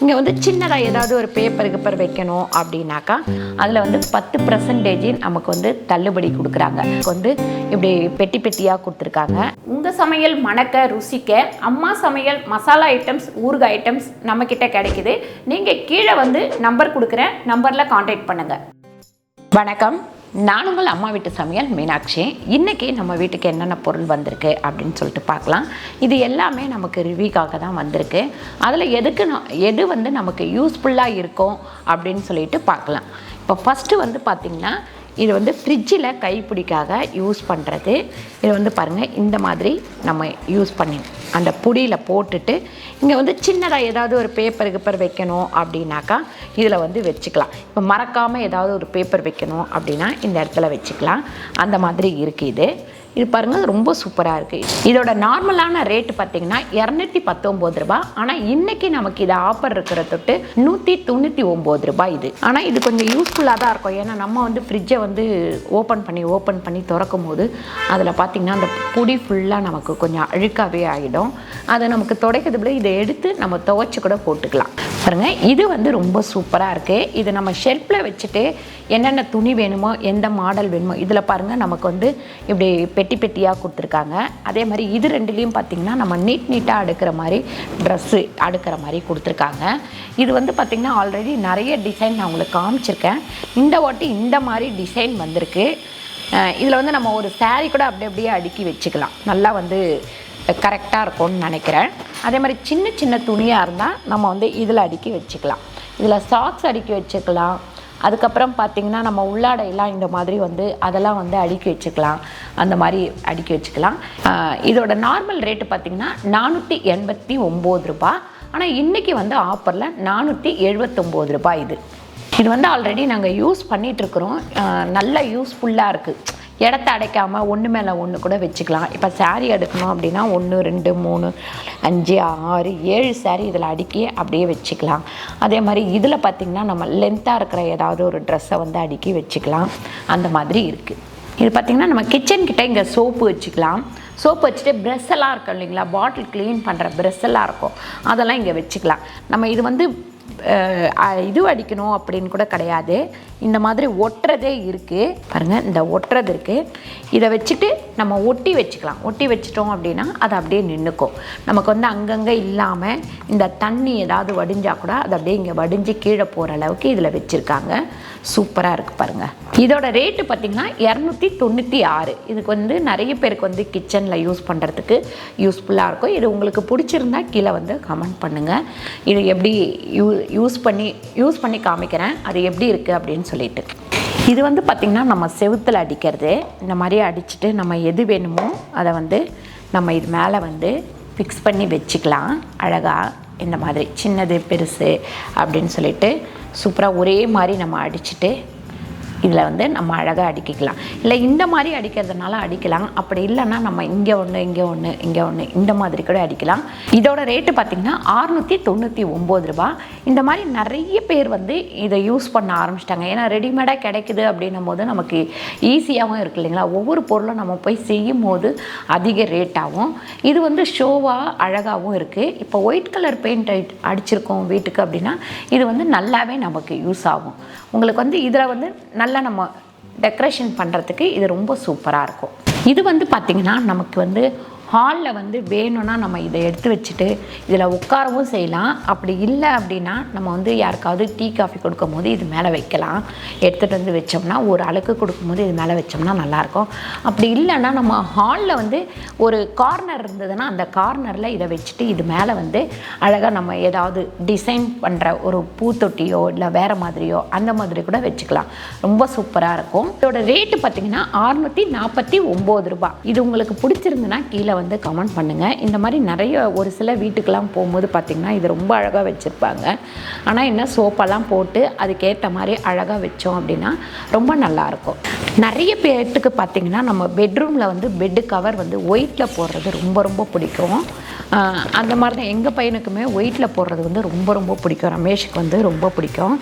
இங்கே வந்து சின்னதாக ஏதாவது ஒரு பேப்பர் வைக்கணும் அப்படின்னாக்கா அதில் வந்து 10% நமக்கு வந்து தள்ளுபடி கொடுக்குறாங்க. வந்து இப்படி பெட்டி பெட்டியாக கொடுத்துருக்காங்க. உங்கள் சமையல் மணக்க ருசிக்க அம்மா சமையல் மசாலா ஐட்டம்ஸ், ஊறுகாய் ஐட்டம்ஸ் நம்மக்கிட்ட கிடைக்குது. நீங்கள் கீழே வந்து நம்பர் கொடுக்குறேன், நம்பரில் காண்டாக்ட் பண்ணுங்கள். வணக்கம், நான் உங்கள் அம்மா வீட்டு சமையல் மீனாட்சி. இன்றைக்கி நம்ம வீட்டுக்கு என்னென்ன பொருள் வந்திருக்கு அப்படின்னு சொல்லிட்டு பார்க்கலாம். இது எல்லாமே நமக்கு ரிவ்யூக்காக தான் வந்திருக்கு. அதில் எது வந்து நமக்கு யூஸ்ஃபுல்லாக இருக்கும் அப்படின்னு சொல்லிட்டு பார்க்கலாம். இப்போ ஃபஸ்ட்டு வந்து பார்த்திங்கன்னா, இது வந்து ஃப்ரிட்ஜில் கைப்பிடிக்காக யூஸ் பண்ணுறது. இது வந்து பாருங்கள், இந்த மாதிரி நம்ம யூஸ் பண்ணி அந்த புடியில் போட்டுட்டு இங்கே வந்து சின்னதாக ஏதாவது ஒரு பேப்பர் வைக்கணும் அப்படின்னாக்கா இதில் வந்து வச்சுக்கலாம். இப்போ மறக்காமல் ஏதாவது ஒரு பேப்பர் வைக்கணும் அப்படின்னா இந்த இடத்துல வச்சுக்கலாம். அந்த மாதிரி இருக்குது. இது பாருங்கள், ரொம்ப சூப்பராக இருக்குது. இதோட நார்மலான ரேட்டு பார்த்திங்கன்னா 219 ரூபாய். ஆனால் இன்றைக்கி நமக்கு இது ஆஃபர் இருக்கிற தொட்டு 199 ரூபாய் இது. ஆனால் இது கொஞ்சம் யூஸ்ஃபுல்லாக தான் இருக்கும். ஏன்னா நம்ம வந்து ஃப்ரிட்ஜை வந்து ஓப்பன் பண்ணி திறக்கும் போது அதில் பார்த்திங்கன்னா அந்த பொடி ஃபுல்லாக நமக்கு கொஞ்சம் அழுக்காகவே ஆகிடும். அதை நமக்கு துடைக்கிறதுல இதை எடுத்து நம்ம துவைச்சி கூட போட்டுக்கலாம். பாருங்கள், இது வந்து ரொம்ப சூப்பராக இருக்குது. இது நம்ம ஷெல்ஃபில் வச்சுட்டு என்னென்ன துணி வேணுமோ, எந்த மாடல் வேணுமோ, இதில் பாருங்கள் நமக்கு வந்து இப்படி பெட்டி பெட்டியாக கொடுத்துருக்காங்க. அதே மாதிரி இது ரெண்டுலேயும் பார்த்திங்கன்னா நம்ம நீட்டாக அடுக்கிற மாதிரி ட்ரெஸ்ஸு அடுக்கிற மாதிரி கொடுத்துருக்காங்க. இது வந்து பார்த்திங்கன்னா ஆல்ரெடி நிறைய டிசைன் நான் உங்களுக்கு காமிச்சிருக்கேன். இந்த வாட்டி இந்த மாதிரி டிசைன் வந்திருக்கு. இதில் வந்து நம்ம ஒரு சாரீ கூட அப்படியே அடுக்கி வச்சுக்கலாம். நல்லா வந்து கரெக்டாக இருக்கும்னு நினைக்கிறேன். அதே மாதிரி சின்ன துணியாக இருந்தால் நம்ம வந்து இதில் அடுக்கி வச்சுக்கலாம். இதில் சாக்ஸ் அடுக்கி வச்சுக்கலாம். அதுக்கப்புறம் பார்த்திங்கன்னா நம்ம உள்ளாடையெல்லாம் இந்த மாதிரி வந்து அதெல்லாம் வந்து அடுக்கி வச்சுக்கலாம். அந்த மாதிரி அடுக்கி வச்சுக்கலாம். இதோட நார்மல் ரேட்டு பார்த்திங்கன்னா 489 ரூபாய். ஆனால் இன்றைக்கி வந்து ஆஃபரில் 479 ரூபாய். இது வந்து ஆல்ரெடி நாங்கள் யூஸ் பண்ணிகிட்ருக்குறோம். நல்ல யூஸ்ஃபுல்லாக இருக்குது. இடத்த அடைக்காமல் ஒன்று மேலே ஒன்று கூட வச்சுக்கலாம். இப்போ சாரீ எடுக்கணும் அப்படின்னா 1 2 3 5 6 7 சாரீ இதில் அடுக்கி அப்படியே வச்சுக்கலாம். அதே மாதிரி இதில் பார்த்திங்கன்னா நம்ம லென்த்தாக இருக்கிற ஏதாவது ஒரு ட்ரெஸ்ஸை வந்து அடுக்கி வச்சுக்கலாம். அந்த மாதிரி இருக்குது. இது பார்த்திங்கன்னா நம்ம கிச்சன் கிட்டே இங்கே சோப்பு வச்சுக்கலாம். சோப்பு வச்சுட்டு ப்ரெஷ் எல்லாம் இருக்கும் இல்லைங்களா, பாட்டில் க்ளீன் பண்ணுற ப்ரெஷ் எல்லாம் இருக்கும், அதெல்லாம் இங்கே வச்சுக்கலாம். நம்ம இது வந்து இது அடிக்கணும் அப்படின்னு கூட கிடையாது. இந்த மாதிரி ஒட்டுறதே இருக்குது பாருங்கள், இந்த ஒட்டுறது இருக்குது. இதை வச்சுட்டு நம்ம ஒட்டி வச்சுக்கலாம். ஒட்டி வச்சிட்டோம் அப்படின்னா அது அப்படியே நின்றுக்கும். நமக்கு வந்து அங்கங்கே இல்லாமல் இந்த தண்ணி ஏதாவது வடிஞ்சால் கூட அது அப்படியே இங்கே வடிஞ்சு கீழே போகிற அளவுக்கு இதில் வச்சுருக்காங்க. சூப்பராக இருக்குது பாருங்கள். இதோட ரேட்டு பார்த்திங்கன்னா 296. இதுக்கு வந்து நிறைய பேருக்கு வந்து கிச்சனில் யூஸ் பண்ணுறதுக்கு யூஸ்ஃபுல்லாக இருக்கும். இது உங்களுக்கு பிடிச்சிருந்தா கீழே வந்து கமெண்ட் பண்ணுங்கள். இது எப்படி யூஸ் பண்ணி காமிக்கிறேன், அது எப்படி இருக்குது அப்படின்னு சொல்லிட்டு. இது வந்து பார்த்திங்கன்னா நம்ம செவுத்தில் அடிக்கிறது. இந்த மாதிரி அடிச்சுட்டு நம்ம எது வேணுமோ அதை வந்து நம்ம இது மேலே வந்து ஃபிக்ஸ் பண்ணி வச்சுக்கலாம். அழகாக இந்த மாதிரி சின்னது பெருசு அப்படின்னு சொல்லிட்டு சூப்பராக ஒரே மாதிரி நம்ம அடிச்சுட்டு இதில் வந்து நம்ம அழகாக அடிக்கலாம். இல்லை இந்த மாதிரி அடிக்கிறதுனால அடிக்கலாம். அப்படி இல்லைன்னா நம்ம இங்கே ஒன்று இந்த மாதிரி கூட அடிக்கலாம். இதோட ரேட்டு பார்த்திங்கன்னா 699 ரூபாய். இந்த மாதிரி நிறைய பேர் வந்து இதை யூஸ் பண்ண ஆரம்பிச்சிட்டாங்க. ஏன்னா ரெடிமேடாக கிடைக்குது அப்படின்னும் போது நமக்கு ஈஸியாகவும் இருக்குது இல்லைங்களா. ஒவ்வொரு பொருளும் நம்ம போய் செய்யும் போது அதிக ரேட்டாகும். இது வந்து ஷோவாக அழகாகவும் இருக்குது. இப்போ ஒயிட் கலர் பெயிண்ட் அடிச்சிருக்கோம் வீட்டுக்கு அப்படின்னா இது வந்து நல்லாவே நமக்கு யூஸ் ஆகும். உங்களுக்கு வந்து இதில் வந்து நல்லா நம்ம டெக்கரேஷன் பண்ணுறதுக்கு இது ரொம்ப சூப்பராக இருக்கும். இது வந்து பார்த்திங்கன்னா நமக்கு வந்து ஹாலில் வந்து வேணும்னா நம்ம இதை எடுத்து வச்சுட்டு இதில் உட்காரவும் செய்யலாம். அப்படி இல்லை அப்படின்னா நம்ம வந்து யாருக்காவது டீ காஃபி கொடுக்கும் போது இது மேலே வைக்கலாம். எடுத்துகிட்டு வந்து வச்சோம்னா ஒரு அழுக்கு கொடுக்கும்போது இது மேலே வச்சோம்னா நல்லாயிருக்கும். அப்படி இல்லைன்னா நம்ம ஹாலில் வந்து ஒரு கார்னர் இருந்ததுன்னா அந்த கார்னரில் இதை வச்சுட்டு இது மேலே வந்து அழகாக நம்ம ஏதாவது டிசைன் பண்ணுற ஒரு பூத்தொட்டியோ இல்லை வேறு மாதிரியோ அந்த மாதிரி கூட வச்சுக்கலாம். ரொம்ப சூப்பராக இருக்கும். இதோட ரேட்டு பார்த்திங்கன்னா 649 ரூபாய். இது உங்களுக்கு பிடிச்சிருந்துன்னா கீழே வந்து கமெண்ட் பண்ணுங்கள். இந்த மாதிரி நிறைய ஒரு சில வீட்டுக்கெல்லாம் போகும்போது பார்த்திங்கன்னா இது ரொம்ப அழகாக வச்சுருப்பாங்க. ஆனால் என்ன சோப்பெல்லாம் போட்டு அதுக்கேற்ற மாதிரி அழகாக வச்சோம் அப்படின்னா ரொம்ப நல்லாயிருக்கும். நிறைய பேர்த்துக்கு பார்த்திங்கன்னா நம்ம பெட்ரூமில் வந்து பெட்டு கவர் வந்து ஒயிட்டில் போடுறது ரொம்ப பிடிக்கும். அந்த மாதிரி தான் எங்கள் பையனுக்குமே ஒயிட்டில் போடுறது வந்து ரொம்ப பிடிக்கும். ரமேஷுக்கு வந்து ரொம்ப பிடிக்கும்.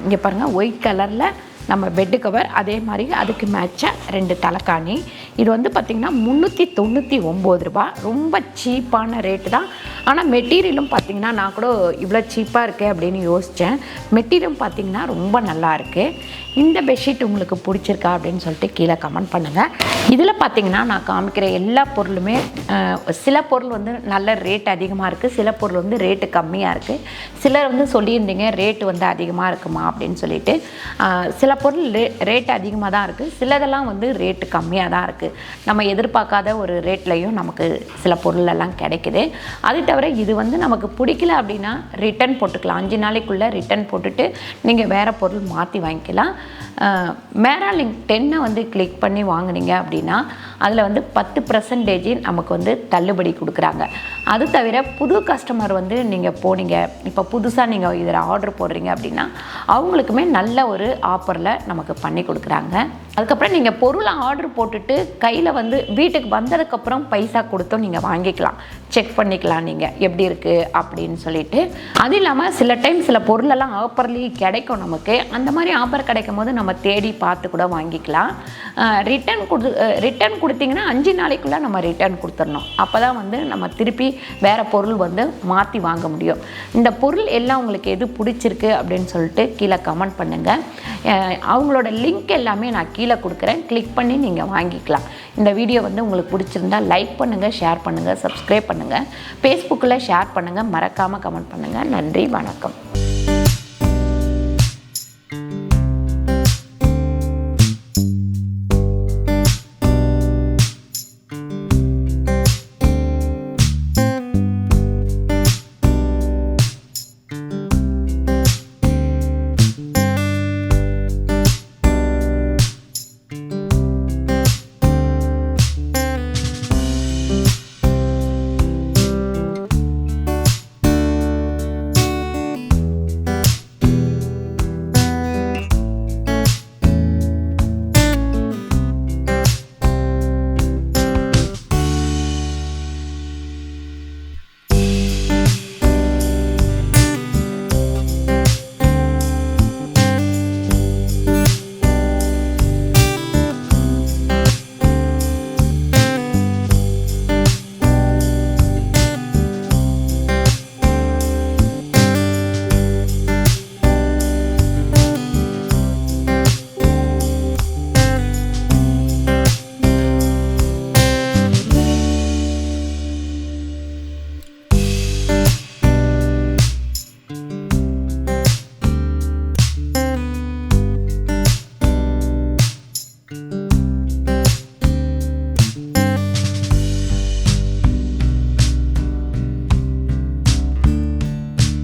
இங்கே பாருங்கள், ஒயிட் கலரில் நம்ம பெட்டு கவர், அதே மாதிரி அதுக்கு மேட்சாக 2 தலைக்காணி. இது வந்து பார்த்திங்கன்னா 399 ரூபாய். ரொம்ப சீப்பான ரேட்டு தான். ஆனால் மெட்டீரியலும் பார்த்திங்கன்னா நான் கூட இவ்வளோ சீப்பாக இருக்கே அப்படின்னு யோசித்தேன். மெட்டீரியலும் பார்த்திங்கன்னா ரொம்ப நல்லா இருக்குது. இந்த பெட்ஷீட் உங்களுக்கு பிடிச்சிருக்கா அப்படின்னு சொல்லிட்டு கீழே கமெண்ட் பண்ணுங்கள். இதில் பார்த்திங்கன்னா நான் காமிக்கிற எல்லா பொருளுமே சில பொருள் வந்து நல்ல ரேட் அதிகமாக இருக்குது, சில பொருள் வந்து ரேட்டு கம்மியாக இருக்குது. சிலர் வந்து சொல்லியிருந்தீங்க ரேட்டு வந்து அதிகமாக இருக்குமா அப்படின்னு சொல்லிட்டு. சில பொருள் ரேட் அதிகமாக தான் இருக்குது, சிலதெல்லாம் வந்து ரேட்டு கம்மியாக தான் இருக்குது. நம்ம எதிர்பார்க்காத ஒரு ரேட்லேயும் நமக்கு சில பொருளெல்லாம் கிடைக்குது. அது தவிர இது வந்து நமக்கு பிடிக்கல அப்படின்னா ரிட்டன் போட்டுக்கலாம். 5 நாளைக்குள்ளே ரிட்டன் போட்டுட்டு நீங்கள் வேறு பொருள் மாற்றி வாங்கிக்கலாம். மேராலிங்க் 10 வந்து கிளிக் பண்ணி வாங்கினீங்க அப்படின்னா அதில் வந்து 10% நமக்கு வந்து தள்ளுபடி கொடுக்குறாங்க. அது தவிர புது கஸ்டமர் வந்து நீங்கள் போனீங்க, இப்போ புதுசாக நீங்கள் இதில் ஆர்டர் போடுறீங்க அப்படின்னா அவங்களுக்குமே நல்ல ஒரு ஆஃபரில் நமக்கு பண்ணி கொடுக்குறாங்க. அதுக்கப்புறம் நீங்கள் பொருளை ஆர்டர் போட்டுட்டு கையில் வந்து வீட்டுக்கு வந்ததுக்கப்புறம் பைசா கொடுத்தும் நீங்கள் வாங்கிக்கலாம், செக் பண்ணிக்கலாம் நீங்கள் எப்படி இருக்குது அப்படின்னு சொல்லிட்டு. அது இல்லாமல் சில டைம் சில பொருளெல்லாம் ஆஃபர்லேயே கிடைக்கும் நமக்கு. அந்த மாதிரி ஆஃபர் கிடைக்கும் போது நம்ம தேடி பார்த்து கூட வாங்கிக்கலாம். ரிட்டன் கொடுத்தீங்கன்னா 5 நாளைக்குள்ளே நம்ம ரிட்டர்ன் கொடுத்துடணும். அப்போ தான் வந்து நம்ம திருப்பி வேறு பொருள் வந்து மாற்றி வாங்க முடியும். இந்த பொருள் எல்லாம் உங்களுக்கு எது பிடிச்சிருக்கு அப்படின்னு சொல்லிட்டு கீழே கமெண்ட் பண்ணுங்கள். அவங்களோட லிங்க் எல்லாமே நான் கீழே கொடுக்குறேன், கிளிக் பண்ணி நீங்கள் வாங்கிக்கலாம். இந்த வீடியோ வந்து உங்களுக்கு பிடிச்சிருந்தா லைக் பண்ணுங்கள், ஷேர் பண்ணுங்கள், சப்ஸ்கிரைப் பண்ணுங்கள், ஃபேஸ்புக்கில் ஷேர் பண்ணுங்கள், மறக்காமல் கமெண்ட் பண்ணுங்கள். நன்றி, வணக்கம்.